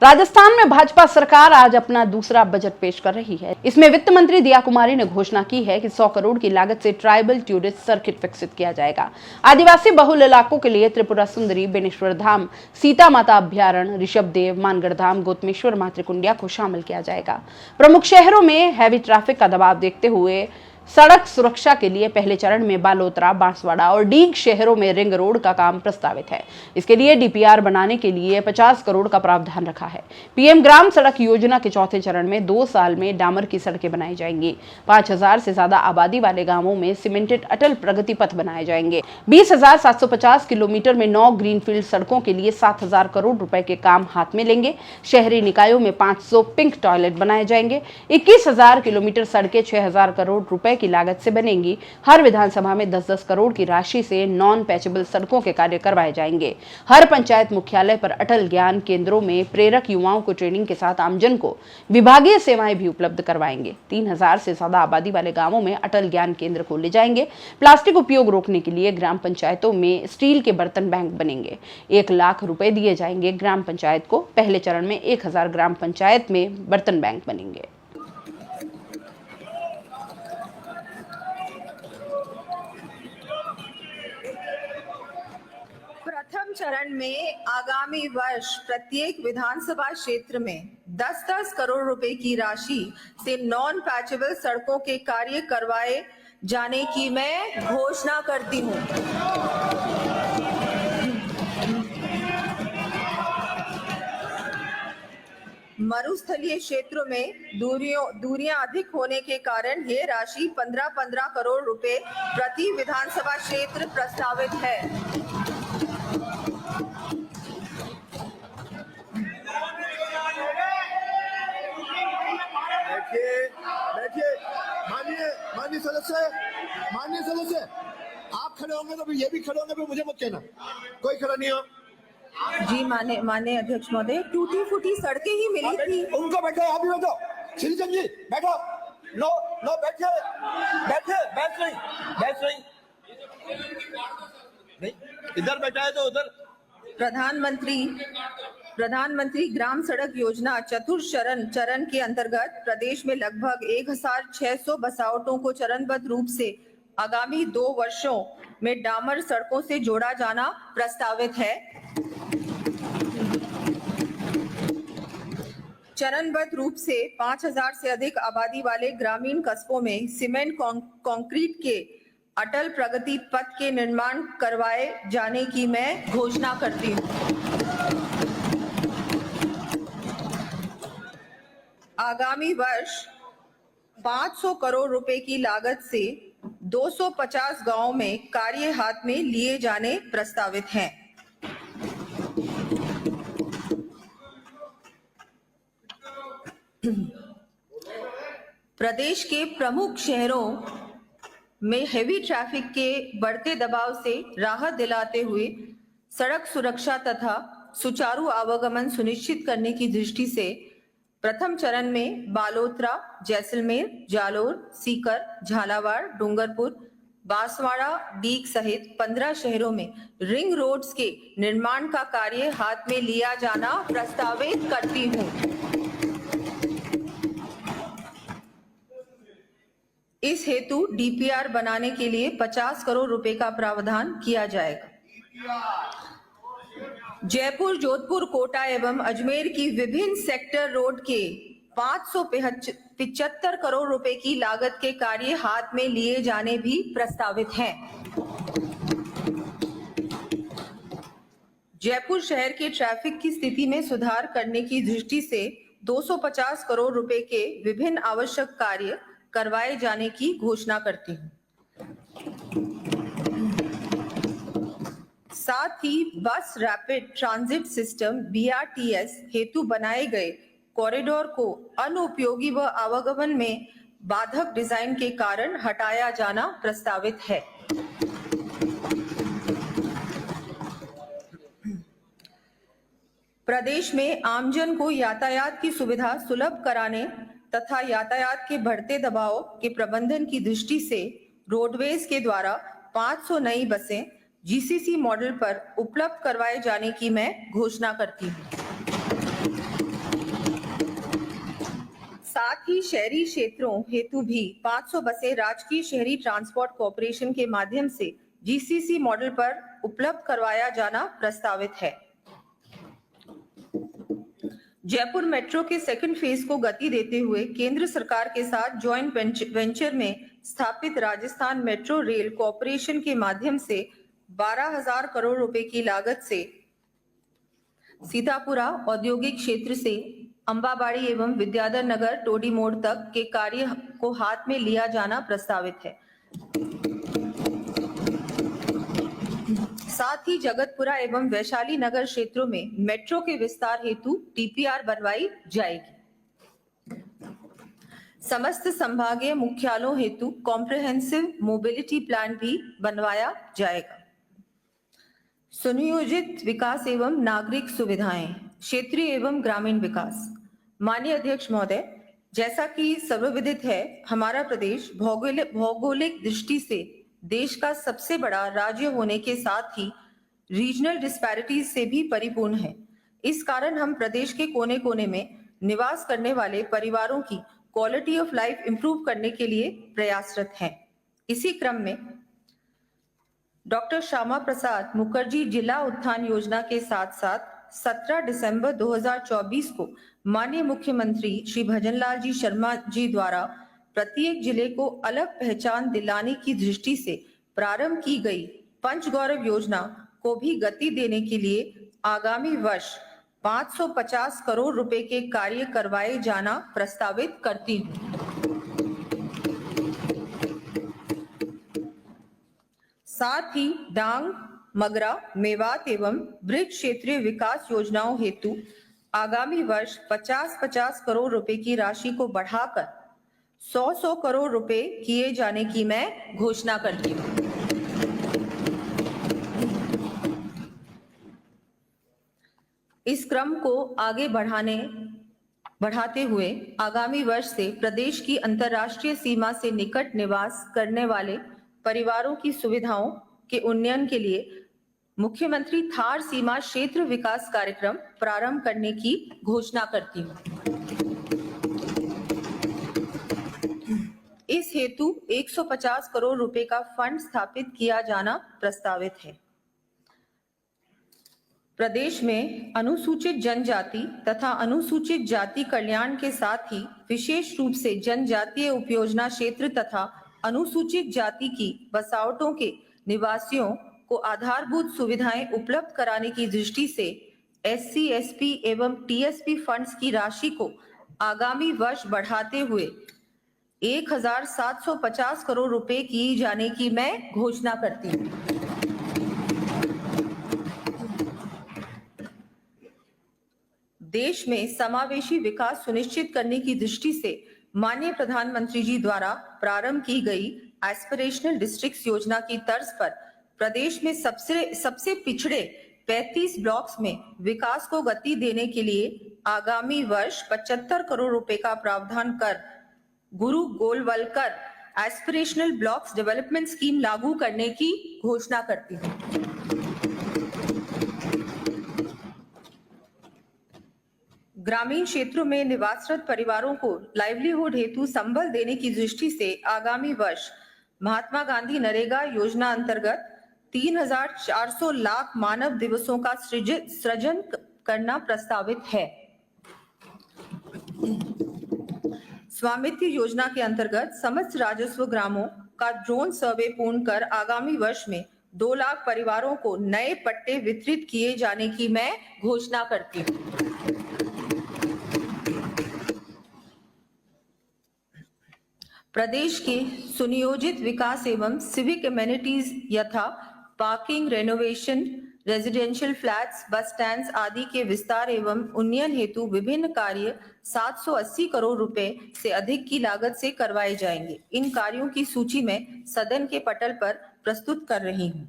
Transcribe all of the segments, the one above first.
राजस्थान में भाजपा सरकार आज अपना दूसरा बजट पेश कर रही है। इसमें वित्त मंत्री दिया कुमारी ने घोषणा की है कि 100 करोड़ की लागत से ट्राइबल टूरिस्ट सर्किट विकसित किया जाएगा। आदिवासी बहुल इलाकों के लिए त्रिपुरा सुंदरी, बेनेश्वर धाम, सीता माता अभ्यारण्य, ऋषभ देव, मानगढ़ धाम, गौतमेश्वर मातृकुंडिया को शामिल किया जाएगा। प्रमुख शहरों में हैवी ट्रैफिक का दबाव देखते हुए सड़क सुरक्षा के लिए पहले चरण में बालोतरा, बांसवाड़ा और डीग शहरों में रिंग रोड का काम प्रस्तावित है। इसके लिए डीपीआर बनाने के लिए 50 करोड़ का प्रावधान रखा है। पीएम ग्राम सड़क योजना के चौथे चरण में 2 साल में डामर की सड़कें बनाई जाएंगी। 5000 से ज्यादा आबादी वाले गांवों में सीमेंटेड अटल प्रगति पथ बनाए जाएंगे। 20,750 किलोमीटर में 9 ग्रीनफील्ड सड़कों के लिए 7,000 करोड़ रुपए के काम हाथ में लेंगे। शहरी निकायों में 500 पिंक टॉयलेट बनाए जाएंगे। 21,000 किलोमीटर सड़कें 6,000 करोड़ रुपए की लागत से बनेंगी। हर विधानसभा में 10-10 करोड़ की राशि से नॉन पैचेबल सड़कों के कार्य करवाए जाएंगे। हर पंचायत मुख्यालय पर अटल ज्ञान केंद्रों में प्रेरक युवाओं को ट्रेनिंग के साथ आमजन को विभागीय सेवाएं भी उपलब्ध करवाएंगे। 3,000 से ज्यादा आबादी वाले गांवों में अटल ज्ञान केंद्र खोले जाएंगे। प्लास्टिक उपयोग रोकने के लिए ग्राम पंचायतों में स्टील के बर्तन बैंक बनेंगे। 1 लाख रुपए दिए जाएंगे ग्राम पंचायत को। पहले चरण में 1000 ग्राम पंचायत में बर्तन बैंक बनेंगे। प्रथम चरण में आगामी वर्ष प्रत्येक विधानसभा क्षेत्र में 10-10 करोड़ रुपए की राशि से नॉन पैचेबल सड़कों के कार्य करवाए जाने की मैं घोषणा करती हूं। मरुस्थलीय क्षेत्रों में दूरियां अधिक होने के कारण ये राशि 15-15 करोड़ रुपए प्रति विधानसभा क्षेत्र प्रस्तावित है। बैठिए माननीय सदस्य आप खड़े होंगे तो ये भी खड़े होंगे, फिर मुझे मत कहना कोई खड़ा नहीं हो। जी माननीय अध्यक्ष महोदय, टूटी फूटी सड़कें ही मिली थी। उनको बैठो, आप भी बैठो। श्रीजन जी बैठो। नो बैठिए, बैठ नहीं, इधर बैठा है तो उधर। प्रधानमंत्री ग्राम सड़क योजना चतुर्थ चरण के अंतर्गत प्रदेश में लगभग 1600 बसावटों को चरणबद्ध रूप से आगामी 2 वर्षों में डामर सड़कों से जोड़ा जाना प्रस्तावित है। चरणबद्ध रूप से 5000 से अधिक आबादी वाले ग्रामीण कस्बों में सीमेंट कंक्रीट के अटल प्रगति पथ के निर्माण करवाए जाने की मैं घोषणा करती हूँ। आगामी वर्ष 500 करोड़ रुपए की लागत से 250 गांवों में कार्य हाथ में लिए जाने प्रस्तावित हैं। प्रदेश के प्रमुख शहरों में हेवी ट्रैफिक के बढ़ते दबाव से राहत दिलाते हुए सड़क सुरक्षा तथा सुचारू आवागमन सुनिश्चित करने की दृष्टि से प्रथम चरण में बालोतरा, जैसलमेर, जालोर, सीकर, झालावाड़, डूंगरपुर, बांसवाड़ा, डीग सहित 15 शहरों में रिंग रोड्स के निर्माण का कार्य हाथ में लिया जाना प्रस्तावित करती हूं। इस हेतु डीपीआर बनाने के लिए 50 करोड़ रुपए का प्रावधान किया जाएगा। जयपुर, जोधपुर, कोटा एवं अजमेर की विभिन्न सेक्टर रोड के 575 करोड़ रुपए की लागत के कार्य हाथ में लिए जाने भी प्रस्तावित हैं। जयपुर शहर के ट्रैफिक की स्थिति में सुधार करने की दृष्टि से 250 करोड़ रुपए के विभिन्न आवश्यक कार्य करवाए जाने की घोषणा करती हूँ। साथ ही बस रैपिड ट्रांजिट सिस्टम BRTS हेतु बनाए गए कॉरिडोर को अनुपयोगी व आवागमन में बाधक डिजाइन के कारण हटाया जाना प्रस्तावित है। प्रदेश में आमजन को यातायात की सुविधा सुलभ कराने तथा यातायात के बढ़ते दबाव के प्रबंधन की दृष्टि से रोडवेज के द्वारा 500 नई बसें GCC मॉडल पर उपलब्ध करवाए जाने की मैं घोषणा करती हूँ। साथ ही शहरी क्षेत्रों हेतु भी 500 बसें राजकीय शहरी ट्रांसपोर्ट कॉरपोरेशन के माध्यम से जीसीसी मॉडल पर उपलब्ध करवाया जाना प्रस्तावित है। जयपुर मेट्रो के सेकंड फेज को गति देते हुए केंद्र सरकार के साथ जॉइंट वेंचर में स्थापित राजस्थान मेट्रो रेल कॉरपोरेशन के माध्यम से 12,000 करोड़ रुपए की लागत से सीतापुरा औद्योगिक क्षेत्र से अंबाबाड़ी एवं विद्याधर नगर टोडी मोड़ तक के कार्य को हाथ में लिया जाना प्रस्तावित है। साथ ही जगतपुरा एवं वैशाली नगर क्षेत्रों में मेट्रो के विस्तार हेतु टीपीआर बनवाई जाएगी। समस्त संभागीय मुख्यालयों हेतु कॉम्प्रिहेंसिव मोबिलिटी प्लान भी बनवाया जाएगा। सुनियोजित विकास एवं नागरिक सुविधाएं, क्षेत्रीय एवं ग्रामीण विकास। माननीय अध्यक्ष महोदय, जैसा कि सर्वविदित है, हमारा प्रदेश भौगोलिक दृष्टि से देश का सबसे बड़ा राज्य होने के साथ ही रीजनल डिस्पैरिटीज से भी परिपूर्ण है। इस कारण हम प्रदेश के कोने कोने में निवास करने वाले परिवारों की क्वालिटी ऑफ लाइफ इंप्रूव करने के लिए प्रयासरत हैं। इसी क्रम में डॉक्टर श्यामा प्रसाद मुखर्जी जिला उत्थान योजना के साथ साथ 17 दिसंबर 2024 को माननीय मुख्यमंत्री श्री भजनलाल जी शर्मा जी द्वारा प्रत्येक जिले को अलग पहचान दिलाने की दृष्टि से प्रारंभ की गई पंचगौरव योजना को भी गति देने के लिए आगामी वर्ष 550 करोड़ रुपए के कार्य करवाए जाना प्रस्तावित करती हूँ। साथ ही डांग, मगरा, मेवात एवं ब्रिज क्षेत्रीय विकास योजनाओं हेतु आगामी वर्ष 50-50 करोड़ रुपए की राशि को बढ़ाकर 100 करोड़ रुपए किए जाने की मैं घोषणा करती हूँ। इस क्रम को आगे बढ़ाते हुए आगामी वर्ष से प्रदेश की अंतर्राष्ट्रीय सीमा से निकट निवास करने वाले परिवारों की सुविधाओं के उन्नयन के लिए मुख्यमंत्री थार सीमा क्षेत्र विकास कार्यक्रम प्रारंभ करने की घोषणा करती हूँ। इस हेतु 150 करोड़ रुपए का फंड स्थापित किया जाना प्रस्तावित है। प्रदेश में अनुसूचित जनजाति तथा अनुसूचित जाति कल्याण के साथ ही विशेष रूप से जनजातीय उपयोजना क्षेत्र तथा अनुसूचित जाति की बसावटों के निवासियों को आधारभूत सुविधाएं उपलब्ध कराने की दृष्टि से एससी, एसपी एवं टीएसपी फंड्स की राशि को आगामी वर्ष बढ़ाते हुए 1,750 करोड़ रुपए की जाने की मैं घोषणा करती हूँ। देश में समावेशी विकास सुनिश्चित करने की दृष्टि से माननीय प्रधानमंत्री जी द्वारा प्रारंभ की गई एस्पिरेशनल डिस्ट्रिक्ट्स योजना की तर्ज पर प्रदेश में सबसे पिछड़े 35 ब्लॉक्स में विकास को गति देने के लिए आगामी वर्ष 75 करोड़ रुपए का प्रावधान कर गुरु Golwalkar aspirational blocks development scheme लागू करने की घोषणा करती हूँ। ग्रामीण क्षेत्रों में निवासरत परिवारों को लाइवलीहुड हेतु संबल देने की दृष्टि से आगामी वर्ष महात्मा गांधी नरेगा योजना अंतर्गत 3,400 लाख मानव दिवसों का सृजन करना प्रस्तावित है। स्वामित्व योजना के अंतर्गत समस्त राजस्व ग्रामों का ड्रोन सर्वे पूर्ण कर आगामी वर्ष में 2 लाख परिवारों को नए पट्टे वितरित किए जाने की मैं घोषणा करती हूँ। प्रदेश के सुनियोजित विकास एवं सिविक एमेनिटीज यथा पार्किंग, रेनोवेशन, रेजिडेंशियल फ्लैट्स, बस स्टैंड्स आदि के विस्तार एवं उन्नयन हेतु विभिन्न कार्य 780 करोड़ रुपए से अधिक की लागत से करवाए जाएंगे। इन कार्यों की सूची में सदन के पटल पर प्रस्तुत कर रही हूं।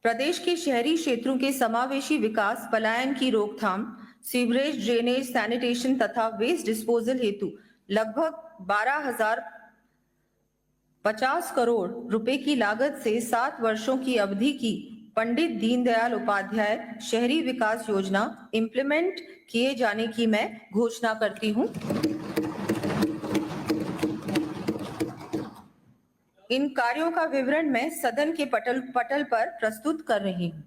प्रदेश के शहरी क्षेत्रों के समावेशी विकास, पलायन की रोकथाम, सीवरेज, ड्रेनेज, सैनिटेशन तथा वेस्ट डिस्पोजल हेतु लगभग 12,050 करोड़ रुपए की लागत से 7 वर्षों की अवधि की पंडित दीनदयाल उपाध्याय शहरी विकास योजना इम्प्लीमेंट किए जाने की मैं घोषणा करती हूँ। इन कार्यों का विवरण मैं सदन के पटल पर प्रस्तुत कर रही हूँ।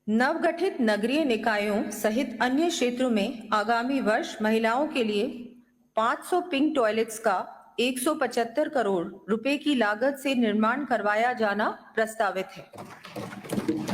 नवगठित नगरीय निकायों सहित अन्य क्षेत्रों में आगामी वर्ष महिलाओं के लिए 500 पिंक टॉयलेट्स का 175 करोड़ रुपए की लागत से निर्माण करवाया जाना प्रस्तावित है।